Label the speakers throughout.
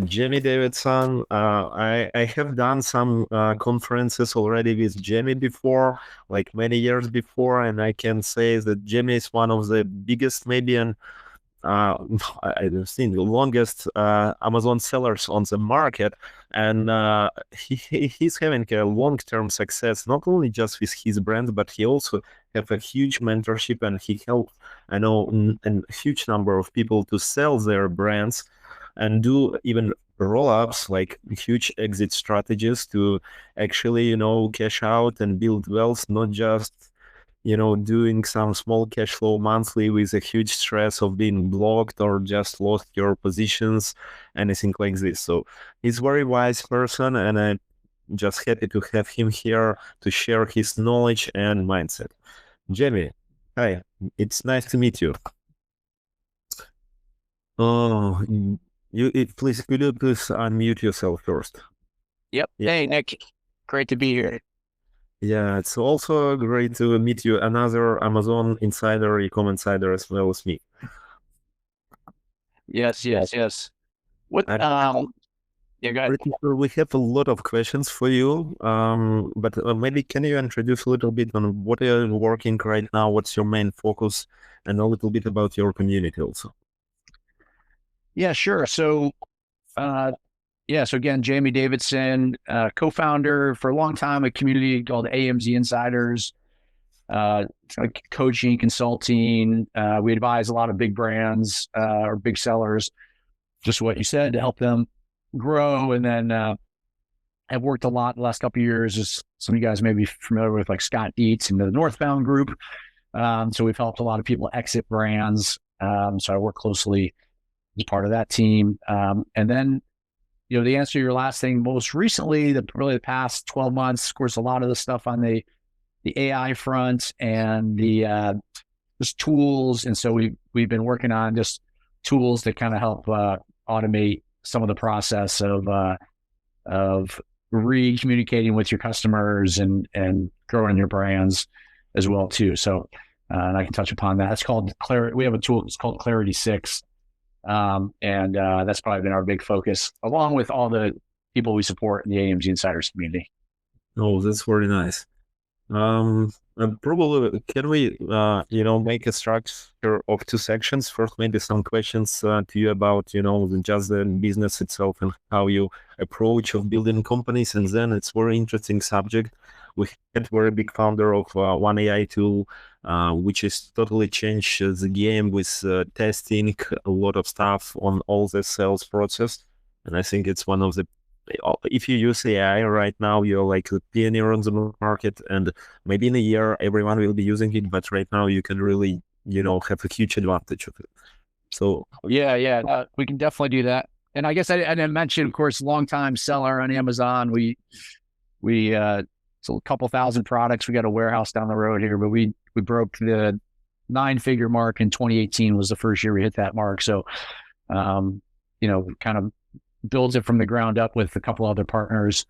Speaker 1: Jamie Davidson. I have done some conferences already with Jamie before, like many years before, and I can say that Jamie is one of the biggest, maybe, and I've seen the longest Amazon sellers on the market, and he's having a long-term success, not only just with his brand, but he also have a huge mentorship, and he helped, I know, a huge number of people to sell their brands and do even roll-ups, like huge exit strategies to actually, cash out and build wealth, not just, doing some small cash flow monthly with a huge stress of being blocked or just lost your positions, anything like this. So he's a very wise person, and I'm just happy to have him here to share his knowledge and mindset. Jamie, hi, it's nice to meet you. Oh, please, could you please unmute yourself first?
Speaker 2: Yep.
Speaker 1: Yeah.
Speaker 2: Hey, Nick. Great to be here.
Speaker 1: Yeah, it's also great to meet you, another Amazon insider, ecom insider as well as me.
Speaker 2: Yes. What?
Speaker 1: I'm
Speaker 2: Yeah, go ahead.
Speaker 1: pretty sure we have a lot of questions for you, but maybe can you introduce a little bit on what are you working right now, what's your main focus, and a little bit about your community also.
Speaker 2: Yeah, sure. So, so again, Jamie Davidson, co-founder for a long time, a community called AMZ Insiders. It's like coaching, consulting. We advise a lot of big brands or big sellers, just what you said, to help them grow. And then I've worked a lot the last couple of years, as some of you guys may be familiar with, like Scott Dietz and the Northbound Group. So we've helped a lot of people exit brands. So I work closely as part of that team. And then, the answer to your last thing, most recently, the past 12 months, of course, a lot of the stuff on the AI front and the just tools. And so we've been working on just tools that kind of help automate some of the process of re-communicating with your customers and growing your brands as well too. So and I can touch upon that. It's called Clarity. We have a tool. It's called Clarity 6. And that's probably been our big focus, along with all the people we support in the AMZ Insiders community.
Speaker 1: Oh, that's very nice. Probably can we, make a structure of two sections? First, maybe some questions to you about, just the business itself and how you approach of building companies, and then it's very interesting subject. We had very big founder of one AI tool, which is totally changed the game with testing a lot of stuff on all the sales process, and I think it's one of the. If you use AI right now, you're like a pioneer on the market, and maybe in a year everyone will be using it. But right now you can really, have a huge advantage of it. So
Speaker 2: yeah, we can definitely do that. And I guess I didn't mention, of course, longtime seller on Amazon. We sold a couple thousand products. We got a warehouse down the road here, but we broke the 9-figure mark in 2018 was the first year we hit that mark. So, kind of builds it from the ground up with a couple other partners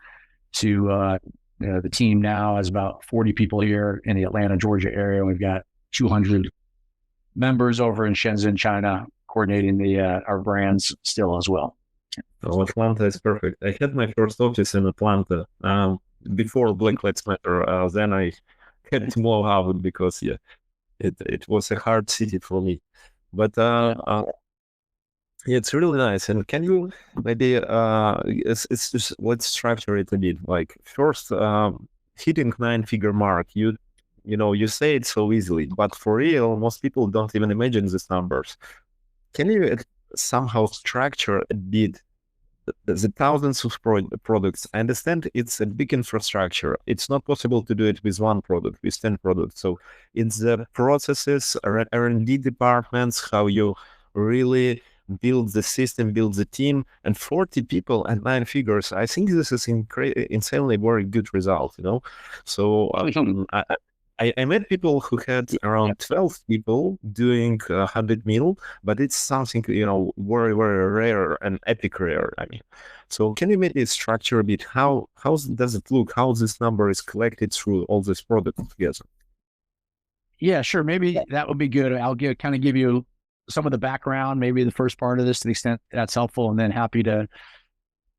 Speaker 2: to the team now has about 40 people here in the Atlanta, Georgia area. We've got 200 members over in Shenzhen, China, coordinating our brands still as well.
Speaker 1: Oh, Atlanta is perfect. I had my first office in Atlanta before Black Lives Matter. Then I had to move out because it was a hard city for me. But it's really nice. And can you maybe it's just, let's structure it a bit. Like first, hitting 9-figure mark. You say it so easily, but for real, most people don't even imagine these numbers. Can you somehow structure a bit the thousands of products? I understand it's a big infrastructure. It's not possible to do it with one product, with 10 products. So it's the processes, R&D departments, how you really build the system, build the team, and 40 people and 9 figures. I think this is insanely very good result, So I met people who had around 12 people doing 100 mil, but it's something, very, very rare and epic rare. I mean, so can you maybe structure a bit? How does it look? How this number is collected through all this product together?
Speaker 2: Yeah, sure. Maybe that would be good. I'll give you some of the background, maybe the first part of this to the extent that's helpful, and then happy to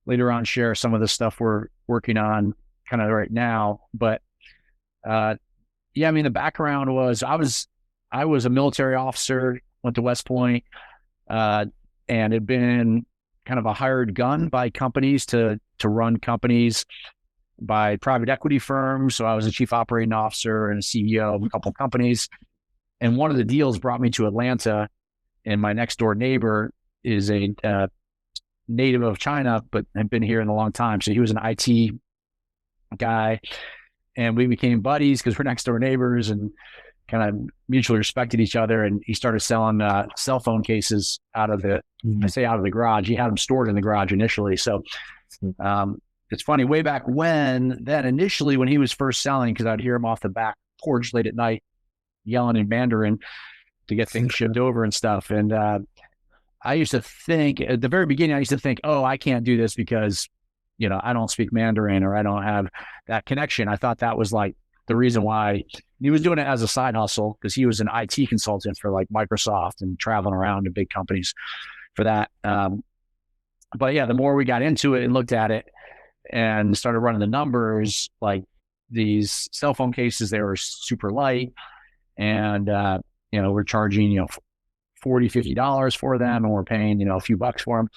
Speaker 2: later on share some of the stuff we're working on kind of right now. But yeah, I mean, the background was I was a military officer, went to West Point, and had been kind of a hired gun by companies to run companies by private equity firms. So I was a chief operating officer and a CEO of a couple of companies. And one of the deals brought me to Atlanta, and my next door neighbor is a native of China, but had been here in a long time. So he was an IT guy, and we became buddies because we're next door neighbors and kind of mutually respected each other. And he started selling cell phone cases out of the, I say out of the garage. He had them stored in the garage initially. So it's funny, way back when, then initially when he was first selling, because I'd hear him off the back porch late at night yelling in Mandarin to get things shipped over and stuff. And I used to think at the very beginning, oh, I can't do this because, I don't speak Mandarin or I don't have that connection. I thought that was like the reason why he was doing it as a side hustle, because he was an IT consultant for like Microsoft and traveling around to big companies for that. But yeah, the more we got into it and looked at it and started running the numbers, like these cell phone cases, they were super light, and we're charging $40, $50 for them, and we're paying a few bucks for them,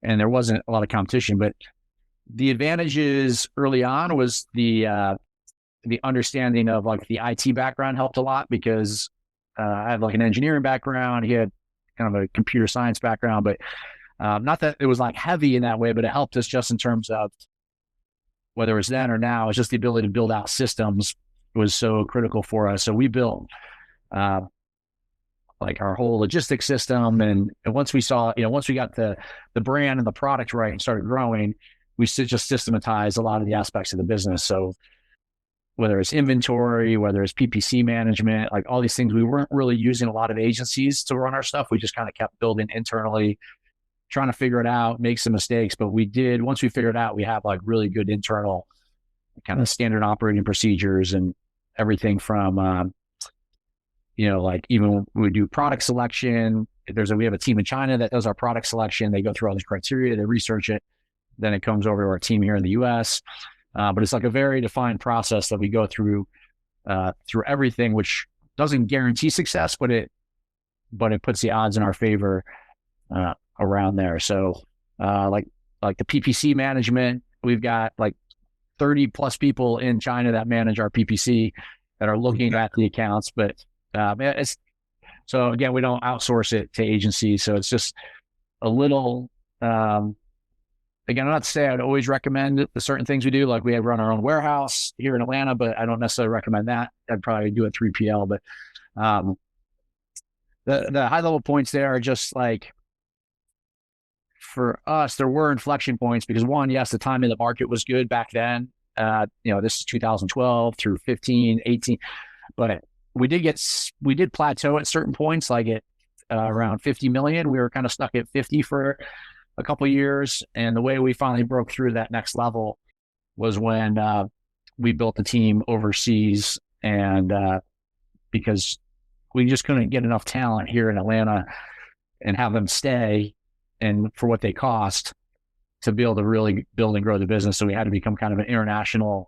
Speaker 2: and there wasn't a lot of competition. But the advantages early on was the understanding of like the IT background helped a lot, because I had like an engineering background. He had kind of a computer science background, but not that it was like heavy in that way, but it helped us just in terms of whether it's then or now, it's just the ability to build out systems was so critical for us. So we built like our whole logistics system. And once we saw, once we got the brand and the product right and started growing, we just systematized a lot of the aspects of the business. So whether it's inventory, whether it's PPC management, like all these things, we weren't really using a lot of agencies to run our stuff. We just kind of kept building internally, trying to figure it out, make some mistakes. But once we figured it out, we have like really good internal kind of standard operating procedures and everything from, like even when we do product selection, we have a team in China that does our product selection. They go through all these criteria, they research it. Then it comes over to our team here in the US. But it's like a very defined process that we go through everything, which doesn't guarantee success, but it puts the odds in our favor around there. So like the PPC management, we've got like 30 plus people in China that manage our PPC that are looking at the accounts. But so again, we don't outsource it to agencies. So it's just a little, again, I'm not to say I'd always recommend the certain things we do. Like we run our own warehouse here in Atlanta, but I don't necessarily recommend that. I'd probably do a 3PL. But the high level points there are just like, for us, there were inflection points because one, yes, the timing of the market was good back then. This is 2012 through 15, 18, but we did plateau at certain points, like at around 50 million. We were kind of stuck at 50 for a couple of years. And the way we finally broke through that next level was when we built a team overseas, and because we just couldn't get enough talent here in Atlanta and have them stay and for what they cost to be able to really build and grow the business. So we had to become kind of an international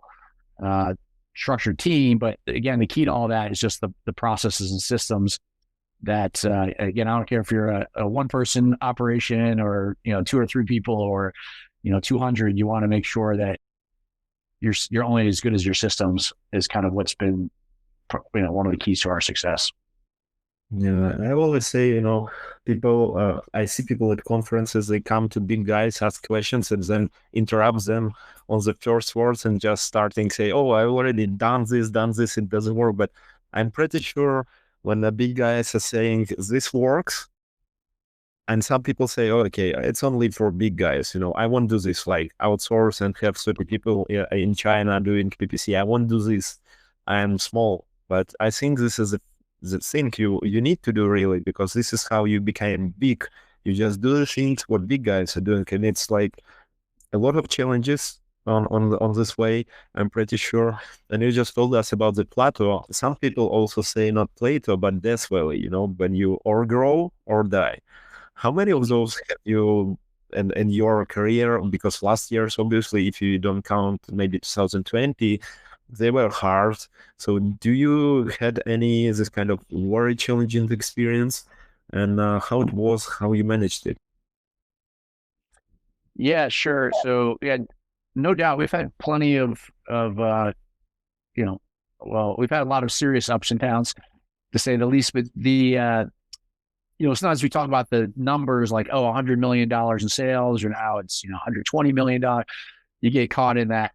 Speaker 2: structured team. But again, the key to all that is just the processes and systems that, again, I don't care if you're a one person operation or, 2 or 3 people or, 200, you want to make sure that you're only as good as your systems is kind of what's been, one of the keys to our success.
Speaker 1: Yeah, I always say, people, I see people at conferences, they come to big guys, ask questions, and then interrupt them on the first words and just starting say, oh, I already done this, it doesn't work. But I'm pretty sure when the big guys are saying this works, and some people say, oh, okay, it's only for big guys, I won't do this, like outsource and have 30 people in China doing PPC. I won't do this. I am small. But I think this is the thing you need to do really, because this is how you become big. You just do the things what big guys are doing, and it's like a lot of challenges. on this way. I'm pretty sure. And you just told us about the plateau. Some people also say not plateau, but death valley. When you or grow or die. How many of those have you in your career? Because last year's, obviously, if you don't count maybe 2020, they were hard. So do you had any this kind of very challenging experience, and how it was, how you managed it?
Speaker 2: Yeah, sure. So yeah, no doubt we've had plenty of you know, well, we've had a lot of serious ups and downs to say the least. But sometimes we talk about the numbers like, oh, $100 million in sales, or now it's $120 million. You get caught in that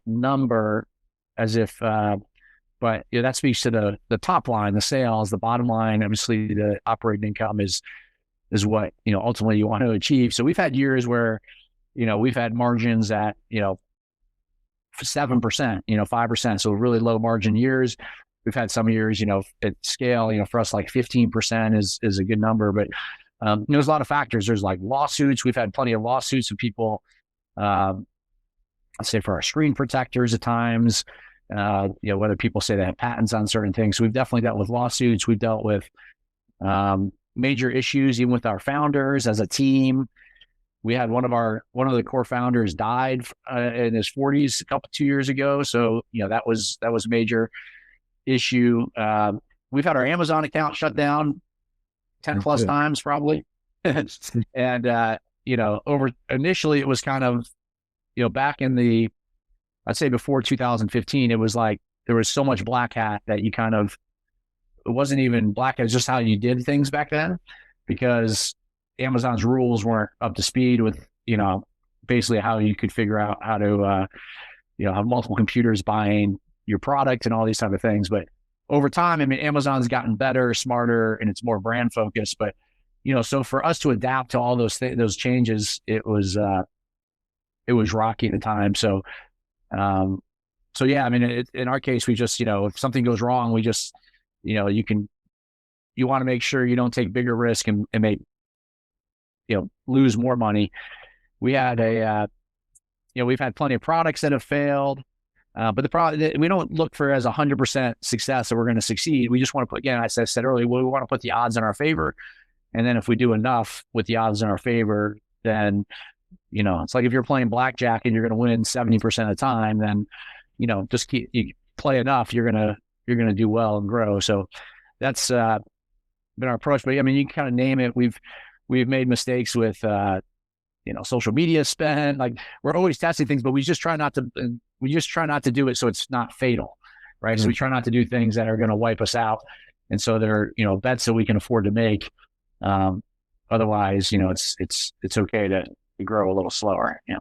Speaker 2: number as if, but that speaks to the top line, the sales, the bottom line. Obviously, the operating income is what ultimately you want to achieve. So we've had years where we've had margins at 7%, 5%. So really low margin years. We've had some years, at scale, for us, like 15% is a good number. But there's a lot of factors. There's like lawsuits. We've had plenty of lawsuits of people, let's say for our screen protectors at times, whether people say they have patents on certain things. So we've definitely dealt with lawsuits. We've dealt with major issues, even with our founders as a team. We had one of the core founders died in his 40s 2 years ago. So, that was a major issue. We've had our Amazon account shut down 10 plus times probably. And, over initially it was kind of, back in I'd say before 2015, it was like there was so much black hat that it wasn't even black hat, it was just how you did things back then, because Amazon's rules weren't up to speed with, basically how you could figure out how to, have multiple computers buying your product and all these type of things. But over time, I mean, Amazon's gotten better, smarter, and it's more brand focused. But, so for us to adapt to all those changes, it was rocky at the time. So yeah, I mean, in our case, we just, if something goes wrong, we just, you want to make sure you don't take bigger risk and make, lose more money. We had we've had plenty of products that have failed, but the problem, we don't look for as 100% success that we're going to succeed. We just want to put, again, as I said earlier, we want to put the odds in our favor. And then if we do enough with the odds in our favor, then, it's like if you're playing blackjack and you're going to win 70% of the time, then, just you play enough, you're going to do well and grow. So that's been our approach. But I mean, you can kind of name it. We've made mistakes with, social media spend. Like, we're always testing things, but we just try not to do it so it's not fatal, right? Mm-hmm. So we try not to do things that are going to wipe us out. And so they're, bets that we can afford to make. Otherwise, it's okay to grow a little slower. Yeah.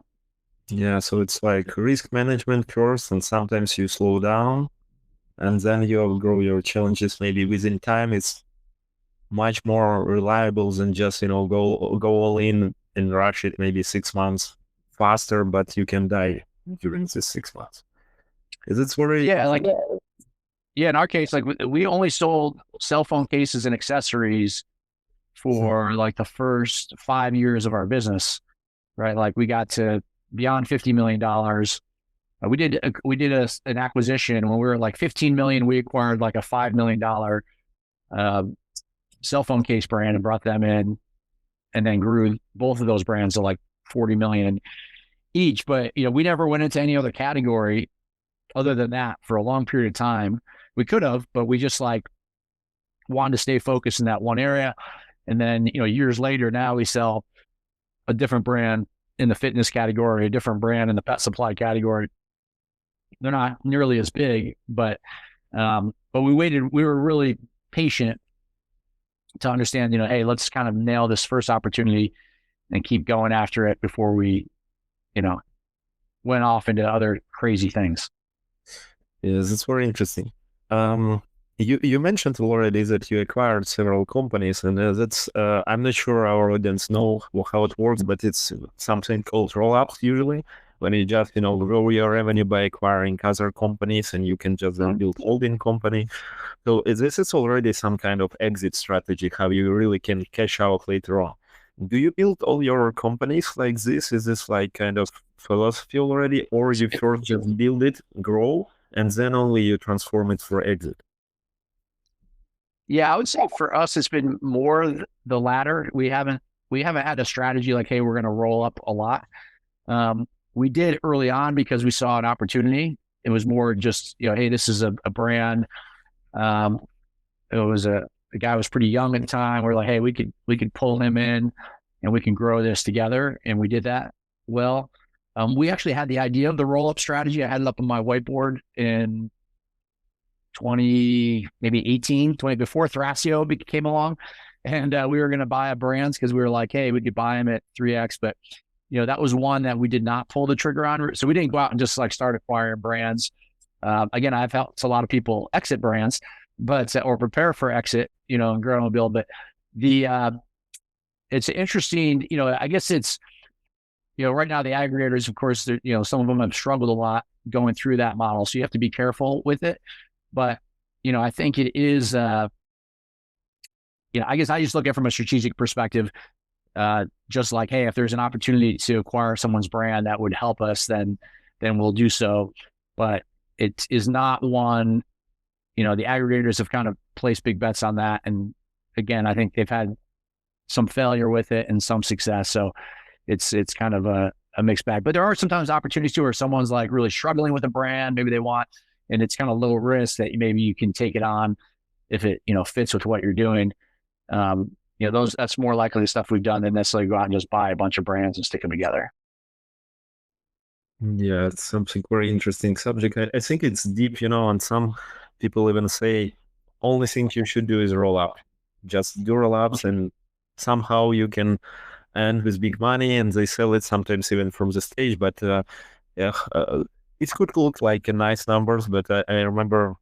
Speaker 1: Yeah. So it's like risk management first, and sometimes you slow down, and then you grow your challenges. Maybe within time, it's much more reliable than just, go all in and rush it maybe 6 months faster, but you can die during this 6 months. Is it very...
Speaker 2: Yeah, in our case, like, we only sold cell phone cases and accessories for like the first 5 years of our business, right? Like, we got to beyond $50 million. We did an acquisition when we were like 15 million. We acquired like a $5 million cell phone case brand and brought them in, and then grew both of those brands to like 40 million each. But, we never went into any other category other than that for a long period of time. We could have, but we just like wanted to stay focused in that one area. And then, years later, now we sell a different brand in the fitness category, a different brand in the pet supply category. They're not nearly as big, but we waited. We were really patient to understand, hey, let's kind of nail this first opportunity and keep going after it before we, went off into other crazy things.
Speaker 1: Yes, it's very interesting. You mentioned already that you acquired several companies, and that's I'm not sure our audience know how it works, but it's something called roll-ups usually, when you just grow your revenue by acquiring other companies, and you can just then build holding company. So this is already some kind of exit strategy, how you really can cash out later on. Do you build all your companies like this? Is this like kind of philosophy already, or you first just build it, grow, and then only you transform it for exit?
Speaker 2: Yeah, I would say for us, it's been more the latter. We haven't had a strategy like, hey, we're going to roll up a lot. We did early on because we saw an opportunity. It was more just, hey, this is a brand. Um, it was the guy was pretty young at the time. We're like, hey, we could pull him in and we can grow this together. And we did that well. We actually had the idea of the roll up strategy. I had it up on my whiteboard in 20, maybe 18, 20 before Thrasio came along. And we were going to buy a brands because we were like, hey, we could buy them at 3X. But, that was one that we did not pull the trigger on. So we didn't go out and just like start acquiring brands. Again, I've helped a lot of people exit brands, but or prepare for exit, and grow and build. But it's interesting, I guess it's, right now the aggregators, of course, some of them have struggled a lot going through that model. So you have to be careful with it. But, I think it is, I guess I just look at it from a strategic perspective, just like, hey, if there's an opportunity to acquire someone's brand that would help us, then we'll do so. But it is not one, the aggregators have kind of placed big bets on that. And again, I think they've had some failure with it and some success. So it's kind of a mixed bag. But there are sometimes opportunities too where someone's like really struggling with a brand, maybe they want, and it's kind of low risk that maybe you can take it on if it, fits with what you're doing. That's more likely the stuff we've done than necessarily go out and just buy a bunch of brands and stick them together.
Speaker 1: Yeah, it's something very interesting subject. I think it's deep, and some people even say only thing you should do is roll up. Just do roll ups and somehow you can end with big money, and they sell it sometimes even from the stage. But yeah, it could look like a nice numbers, but I remember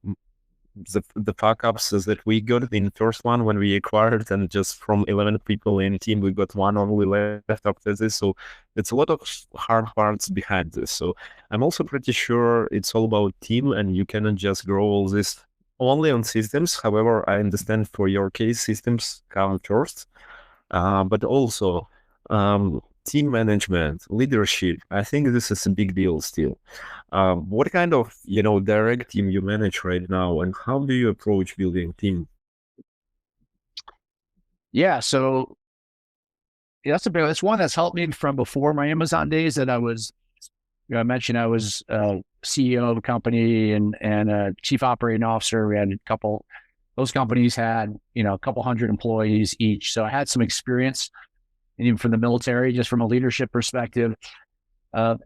Speaker 1: the fuck ups that we got in the first one when we acquired, and just from 11 people in team we got one only left after this. So it's a lot of hard parts behind this. So I'm also pretty sure it's all about team, and you cannot just grow all this only on systems. However, I understand for your case systems come first, but also team management, leadership. I think this is a big deal still. What kind of, direct team you manage right now, and how do you approach building team?
Speaker 2: Yeah. So that's one that's helped me from before my Amazon days that I was, I mentioned I was CEO of a company and a chief operating officer. We had those companies had, a couple hundred employees each. So I had some experience, and even from the military, just from a leadership perspective.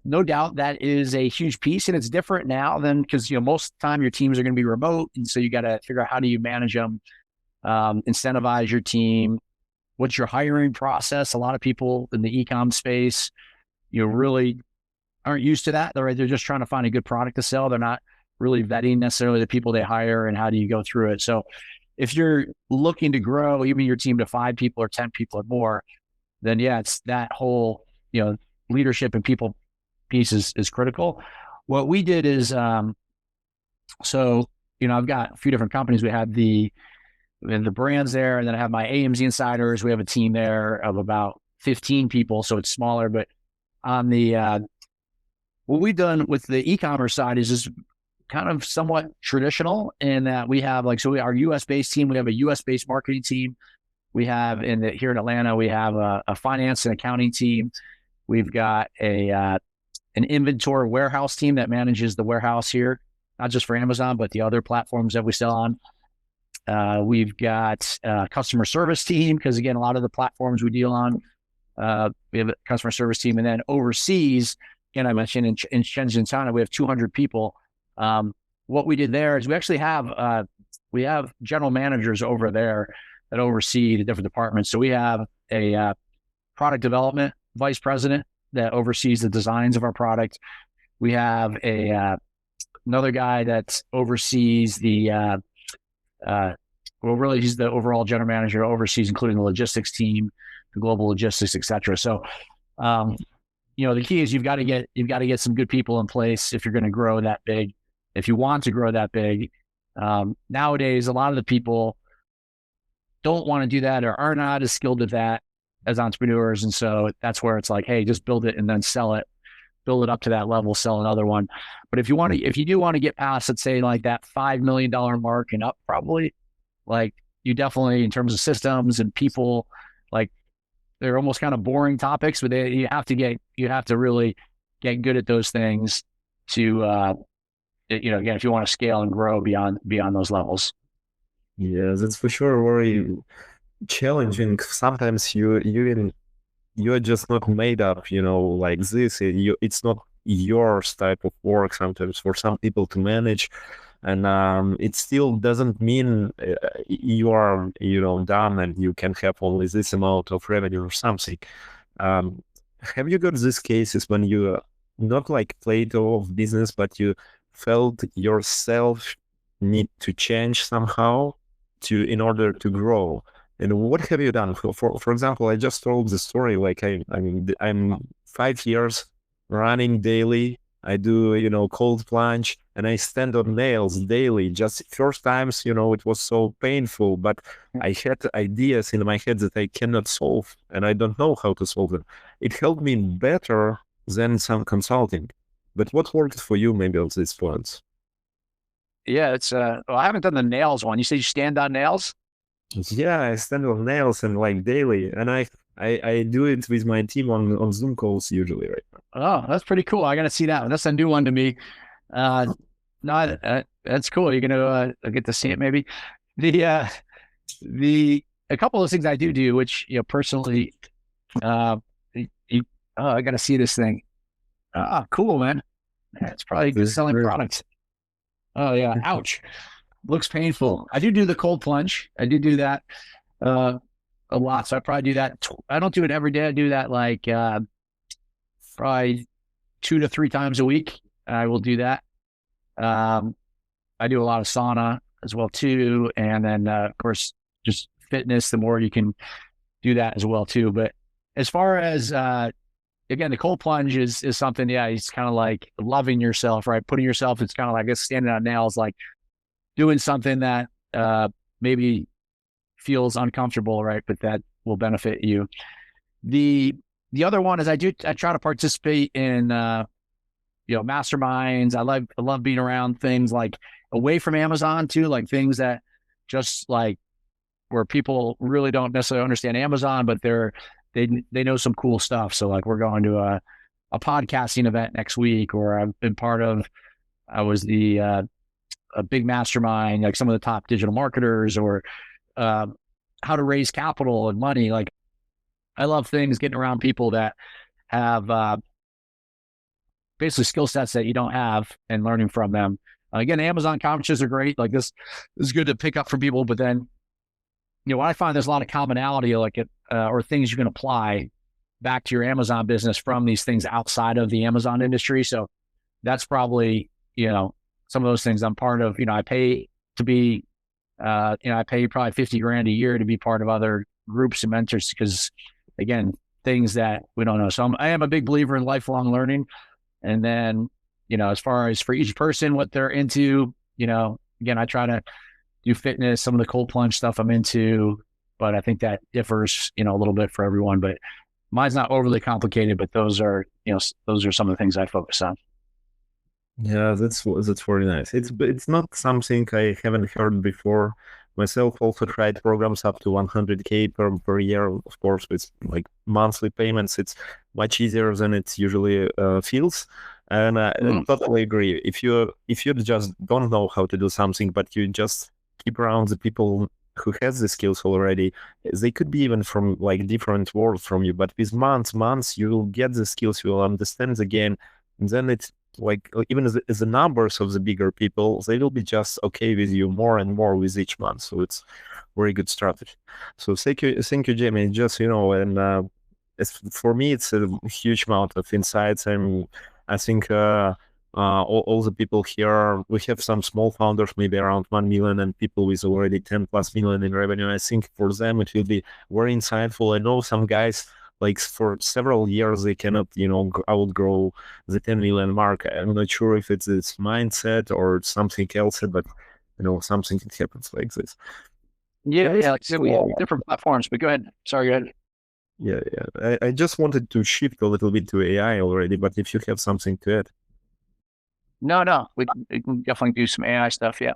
Speaker 2: No doubt that is a huge piece, and it's different now than because most of the time your teams are going to be remote, and so you got to figure out how do you manage them, incentivize your team, what's your hiring process. A lot of people in the ecom space, really aren't used to that. They're just trying to find a good product to sell. They're not really vetting necessarily the people they hire and how do you go through it. So if you're looking to grow even your team to 5 people or 10 people or more, then yeah, it's that whole, leadership and people piece is critical. What we did is, so, I've got a few different companies. We have the brands there, and then I have my AMZ insiders. We have a team there of about 15 people. So it's smaller, but on the, what we've done with the e-commerce side is just kind of somewhat traditional in that we have our US based team, we have a US based marketing team. We have here in Atlanta, we have a finance and accounting team. We've got an inventory warehouse team that manages the warehouse here, not just for Amazon, but the other platforms that we sell on. We've got a customer service team because, again, a lot of the platforms we deal on, we have a customer service team. And then overseas, again, I mentioned in Shenzhen, China, we have 200 people. What we did there is we actually have general managers over there that oversee the different departments. So we have a product development vice president that oversees the designs of our product. We have another guy that oversees the he's the overall general manager, oversees including the logistics team, the global logistics, etc. So the key is you've got to get some good people in place if you're going to grow that big. If you want to grow that big, nowadays a lot of the people don't want to do that or are not as skilled at that as entrepreneurs. And so that's where it's like, hey, just build it and then sell it. build it up to that level, sell another one. But if you do want to get past, let's say like that $5 million mark and up, probably like you definitely, in terms of systems and people, like they're almost kind of boring topics, but you have to really get good at those things to, again, if you want to scale and grow beyond those levels.
Speaker 1: Yeah, that's for sure very challenging. Sometimes you're just not made up, like this. It's not yours type of work sometimes for some people to manage. And it still doesn't mean you are, done and you can have only this amount of revenue or something. Um, have you got these cases when you not like played off business, but you felt yourself need to change somehow in order to grow? And what have you done? For example, I just told the story. Like I'm 5 years running daily. I do, cold plunge, and I stand on nails daily. Just first times, it was so painful, but I had ideas in my head that I cannot solve, and I don't know how to solve them. It helped me better than some consulting. But what worked for you, maybe on these points?
Speaker 2: Yeah, it's well, I haven't done the nails one. You say you stand on nails?
Speaker 1: Yeah, I stand on nails and like daily, and I do it with my team on Zoom calls usually, right?
Speaker 2: Oh, that's pretty cool. I got to see that one. That's a new one to me. No, that's cool. You're gonna get to see it maybe. The a couple of things I do, which personally, uh, I got to see this thing. Cool, man. It's probably
Speaker 1: This is
Speaker 2: selling
Speaker 1: great.
Speaker 2: products. Oh yeah, ouch. Looks painful. I do the cold plunge. I do that a lot. So I probably do that. I don't do it every day. I do that like probably 2 to 3 times a week. I will do that. I do a lot of sauna as well too, and then of course just fitness. The more you can do that as well too. But as far as again, the cold plunge is something. Yeah, it's kind of like loving yourself, right? Putting yourself. It's kind of like, I guess, standing on nails, like doing something that maybe feels uncomfortable, right? But that will benefit you. The other one is I try to participate in masterminds. I love being around things like away from Amazon too, like things that just like where people really don't necessarily understand Amazon, but they know some cool stuff. So like we're going to a podcasting event next week, or I've been part of. I was a big mastermind, like some of the top digital marketers, or how to raise capital and money. Like I love things getting around people that have basically skill sets that you don't have and learning from them. Again, Amazon conferences are great. Like this is good to pick up from people, but then, I find there's a lot of commonality, like or things you can apply back to your Amazon business from these things outside of the Amazon industry. So that's probably, some of those things I'm part of. I pay to be, I pay probably 50 grand a year to be part of other groups and mentors because, again, things that we don't know. So I am a big believer in lifelong learning. And then, as far as for each person, what they're into, again, I try to do fitness, some of the cold plunge stuff I'm into, but I think that differs, a little bit for everyone. But mine's not overly complicated, but those are some of the things I focus on.
Speaker 1: Yeah, that's very nice. It's not something I haven't heard before. Myself also tried programs up to 100K per year. Of course, with like monthly payments, it's much easier than it usually feels. And I totally agree. If you just don't know how to do something, but you just keep around the people who has the skills already, they could be even from like different worlds from you. But with months, you will get the skills, you will understand the game, and then it's like even as the numbers of the bigger people, they will be just okay with you more and more with each month. So it's very good strategy. So thank you, Jamie. Just and for me, it's a huge amount of insights, and I think all the people here, we have some small founders, maybe around 1 million, and people with already 10 plus million in revenue. I think for them it will be very insightful. I know some guys, like for several years, they cannot, outgrow the 10 million mark. I'm not sure if it's this mindset or something else, but something happens like this.
Speaker 2: Yeah, like I said, we have different platforms, but go ahead. Sorry, go ahead.
Speaker 1: Yeah, yeah. I just wanted to shift a little bit to AI already, but if you have something to add.
Speaker 2: No, we can definitely do some AI stuff. Yeah.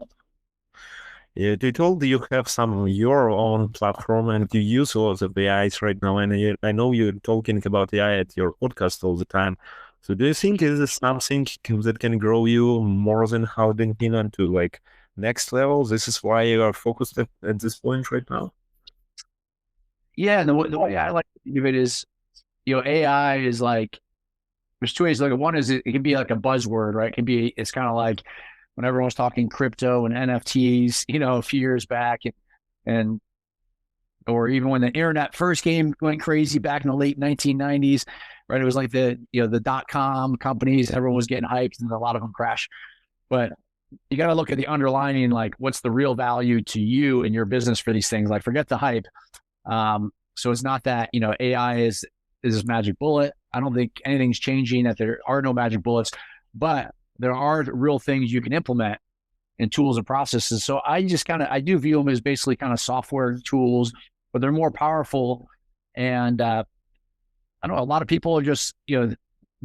Speaker 1: Yeah, you told you have some your own platform and you use lots of AIs right now. And I know you're talking about AI at your podcast all the time. So do you think is this something that can grow you more than how LinkedIn onto like next level? This is why you are focused at this point right now?
Speaker 2: Yeah. And the way I like to think of it is, AI is like, there's two ways. Like one is it can be like a buzzword, right? It's kind of like when everyone was talking crypto and NFTs, a few years back, and or even when the internet first went crazy back in the late 1990s, right? It was like the .com companies, everyone was getting hyped and a lot of them crashed. But you got to look at the underlying, like what's the real value to you and your business for these things. Like forget the hype. So it's not that, AI is this magic bullet. I don't think anything's changing, that there are no magic bullets, but there are real things you can implement and tools and processes. So I do view them as basically kind of software tools, but they're more powerful. And I don't know, a lot of people are just, the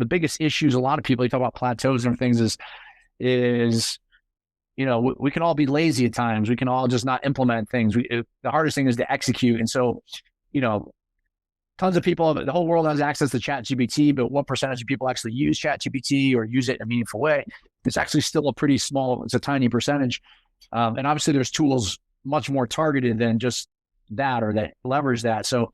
Speaker 2: biggest issues, a lot of people, you talk about plateaus and things is, we can all be lazy at times. We can all just not implement things. The hardest thing is to execute. And so, you know, tons of people, the whole world has access to ChatGPT, but what percentage of people actually use ChatGPT or use it in a meaningful way? It's actually still it's a tiny percentage. And obviously there's tools much more targeted than just that or that leverage that. So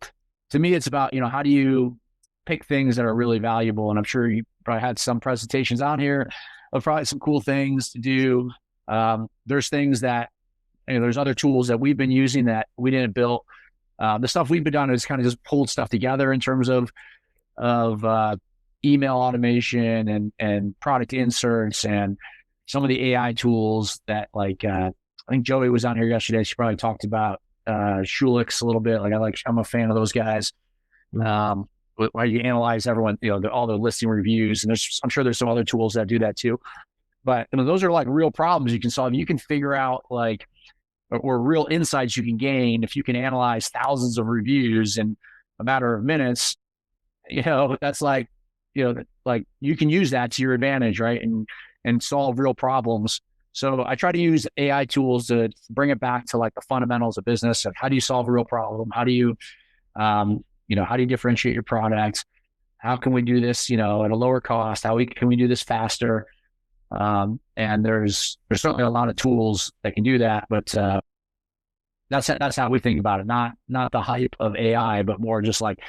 Speaker 2: to me, it's about, how do you pick things that are really valuable? And I'm sure you probably had some presentations on here of probably some cool things to do. There's things that, there's other tools that we've been using that we didn't build. The stuff we've been doing is kind of just pulled stuff together in terms of email automation and product inserts and some of the AI tools that I think Joey was on here yesterday. She probably talked about Shulix a little bit. I'm a fan of those guys. Where you analyze everyone, all the listing reviews, and I'm sure there's some other tools that do that too. But those are like real problems you can solve. You can figure out or real insights you can gain if you can analyze thousands of reviews in a matter of minutes. That's like you can use that to your advantage, right? And solve real problems. So I try to use AI tools to bring it back to like the fundamentals of business. Of how do you solve a real problem? How do you, how do you differentiate your products? How can we do this, at a lower cost? Can we do this faster? And there's certainly a lot of tools that can do that, but that's how we think about it. Not the hype of AI, but more just like,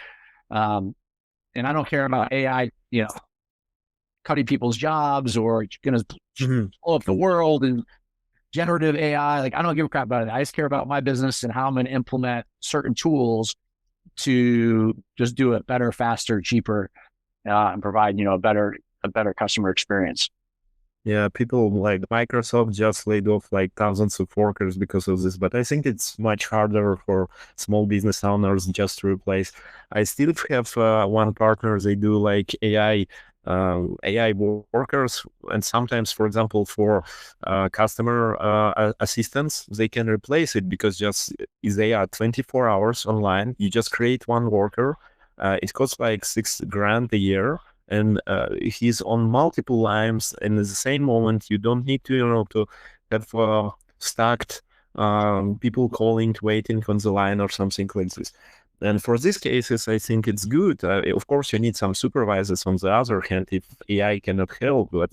Speaker 2: and I don't care about AI, cutting people's jobs or going to blow up the world and generative AI. Like I don't give a crap about it. I just care about my business and how I'm going to implement certain tools to just do it better, faster, cheaper, and provide, a better customer experience.
Speaker 1: Yeah, people like Microsoft just laid off like thousands of workers because of this, but I think it's much harder for small business owners just to replace. I still have one partner, they do like AI workers, and sometimes, for example, for customer assistance, they can replace it because just they are 24 hours online. You just create one worker. It costs like 6 grand a year, and he's on multiple lines, and at the same moment you don't need to have stacked people calling, waiting on the line or something like this. And for these cases, I think it's good. Of course, you need some supervisors on the other hand if AI cannot help, but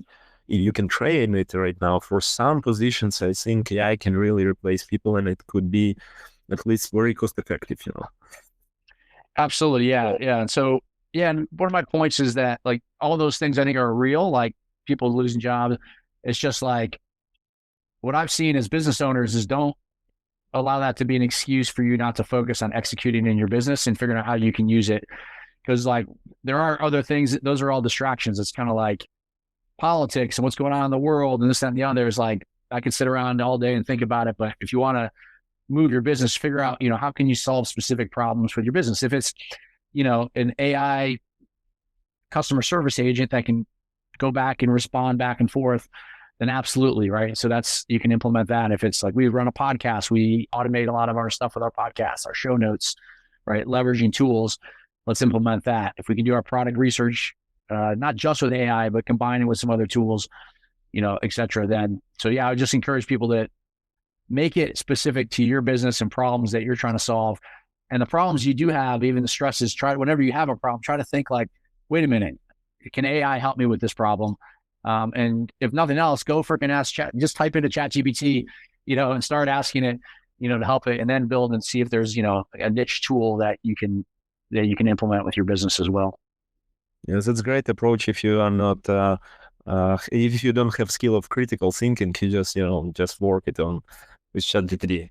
Speaker 1: you can train it right now. For some positions, I think AI can really replace people, and it could be at least very cost effective.
Speaker 2: Absolutely. Yeah. Yeah. And so, yeah. And one of my points is that like all those things I think are real, like people losing jobs. It's just like what I've seen as business owners is don't allow that to be an excuse for you not to focus on executing in your business and figuring out how you can use it. Because like there are other things, those are all distractions. It's kind of like politics and what's going on in the world and this, that, and the other. Is like I could sit around all day and think about it. But if you want to move your business, figure out, how can you solve specific problems with your business? If it's, an AI customer service agent that can go back and respond back and forth, then absolutely, right? So you can implement that. If it's like we run a podcast, we automate a lot of our stuff with our podcasts, our show notes, right? Leveraging tools. let's implement that. If we can do our product research, not just with AI, but combining with some other tools, et cetera, then. So yeah, I would just encourage people to make it specific to your business and problems that you're trying to solve. And the problems you do have, even the stresses, whenever you have a problem, try to think like, wait a minute, can AI help me with this problem? And if nothing else, go freaking ask chat, just type into ChatGPT, and start asking it, to help it, and then build and see if there's, a niche tool that you can implement with your business as well.
Speaker 1: Yes, it's a great approach if you are not, if you don't have skill of critical thinking, you just work it on with ChatGPT.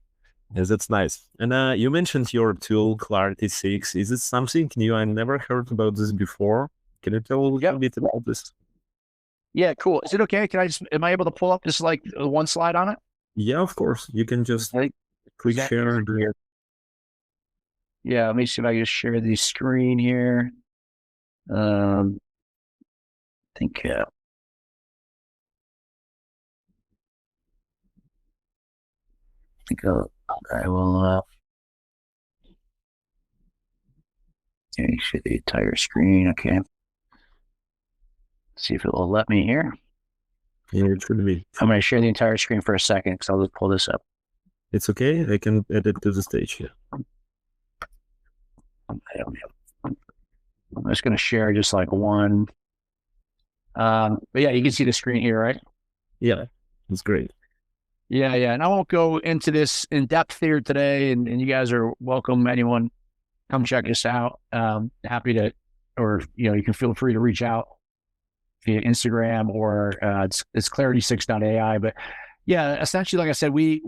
Speaker 1: Yes, that's nice. And you mentioned your tool, Clarity 6. Is it something new? I never heard about this before. Can you tell a little bit about this?
Speaker 2: Yeah, cool. Is it okay? Am I able to pull up just like one slide on it?
Speaker 1: Yeah, of course. You can just click share here.
Speaker 2: Yeah, let me see if I can just share the screen here. I think I will share the entire screen. Okay. See if it will let me here.
Speaker 1: Yeah, it should be.
Speaker 2: I'm going to share the entire screen for a second because I'll just pull this up.
Speaker 1: It's okay. I can add it to the stage here.
Speaker 2: I'm just going to share just like one. But yeah, you can see the screen here, right?
Speaker 1: Yeah, it's great.
Speaker 2: Yeah. And I won't go into this in depth here today. And you guys are welcome. Anyone, come check us out. Happy to, or, you can feel free to reach out via Instagram or it's clarity6.ai. But yeah, essentially, like I said, we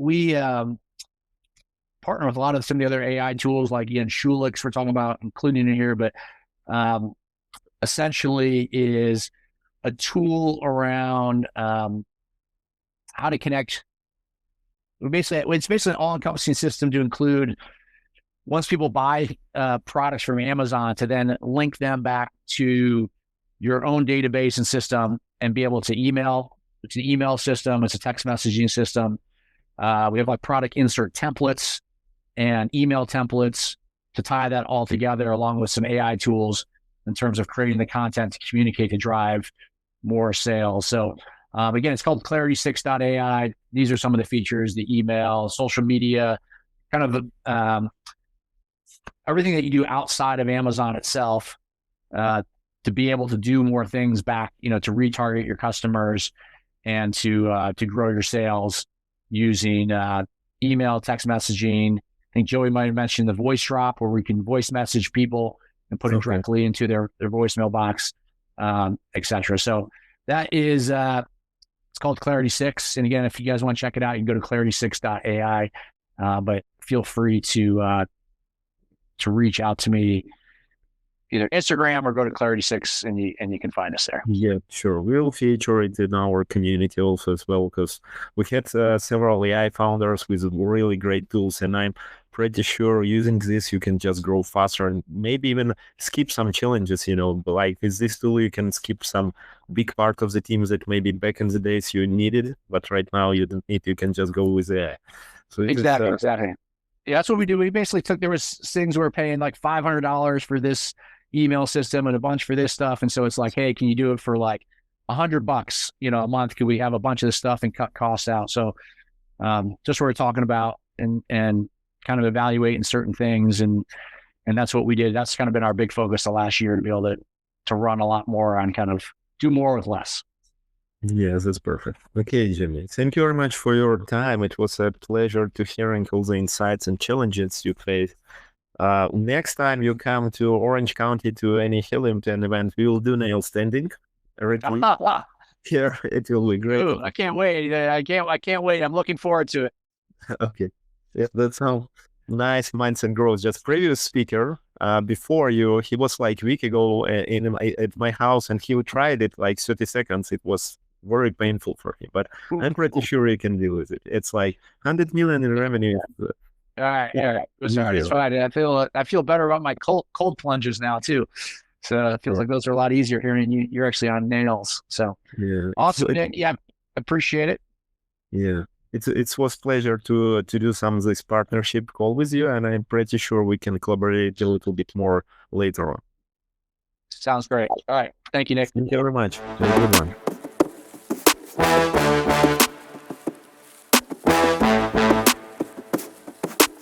Speaker 2: partner with some of the other AI tools like Schulix we're talking about, including in here, but essentially is a tool around how to connect. It's basically an all-encompassing system to include, once people buy products from Amazon, to then link them back to your own database and system and be able to email. It's an email system. It's a text messaging system. We have like product insert templates and email templates to tie that all together, along with some AI tools in terms of creating the content to communicate to drive more sales. So again, it's called clarity6.ai. These are some of the features: the email, social media, kind of everything that you do outside of Amazon itself, to be able to do more things back, to retarget your customers and to grow your sales using email, text messaging. I think Joey might have mentioned the voice drop, where we can voice message people and put it directly into their voicemail box, etc. So that is, it's called Clarity 6. And again, if you guys want to check it out, you can go to clarity6.ai. But feel free to reach out to me, either Instagram or go to Clarity6 and you can find us there.
Speaker 1: Yeah, sure. We'll feature it in our community also as well, because we had several AI founders with really great tools, and I'm pretty sure using this you can just grow faster and maybe even skip some challenges, like with this tool you can skip some big part of the teams that maybe back in the days you needed, but right now you don't need. You can just go with AI. So
Speaker 2: exactly. Yeah, that's what we do. We basically there was things we were paying like $500 for this email system and a bunch for this stuff. And so it's like, hey, can you do it for like $100, a month? Could we have a bunch of this stuff and cut costs out? So just what we're talking about and kind of evaluating certain things. And that's what we did. That's kind of been our big focus the last year, to be able to run a lot more on kind of do more with less.
Speaker 1: Yes, that's perfect. Okay, Jimmy, thank you very much for your time. It was a pleasure to hearing all the insights and challenges you face. Next time you come to Orange County to any Helium 10 event, we will do nail standing. Here, it will be great.
Speaker 2: Ooh, I can't wait. I can't wait. I'm looking forward to it.
Speaker 1: Okay. Yeah, that's how nice mindset grows. Just previous speaker, before you, he was like a week ago at my house, and he tried it like 30 seconds. It was very painful for him, but I'm pretty sure he can deal with it. It's like 100 million in revenue.
Speaker 2: All right. It's fine. I feel better about my cold plunges now too. So it feels like those are a lot easier hearing you're actually on nails. So
Speaker 1: yeah,
Speaker 2: awesome, Nick. Yeah, appreciate it.
Speaker 1: Yeah. it was pleasure to do some of this partnership call with you, and I'm pretty sure we can collaborate a little bit more later on.
Speaker 2: Sounds great. All right. Thank you, Nick.
Speaker 1: Thank you very much. Have a good one.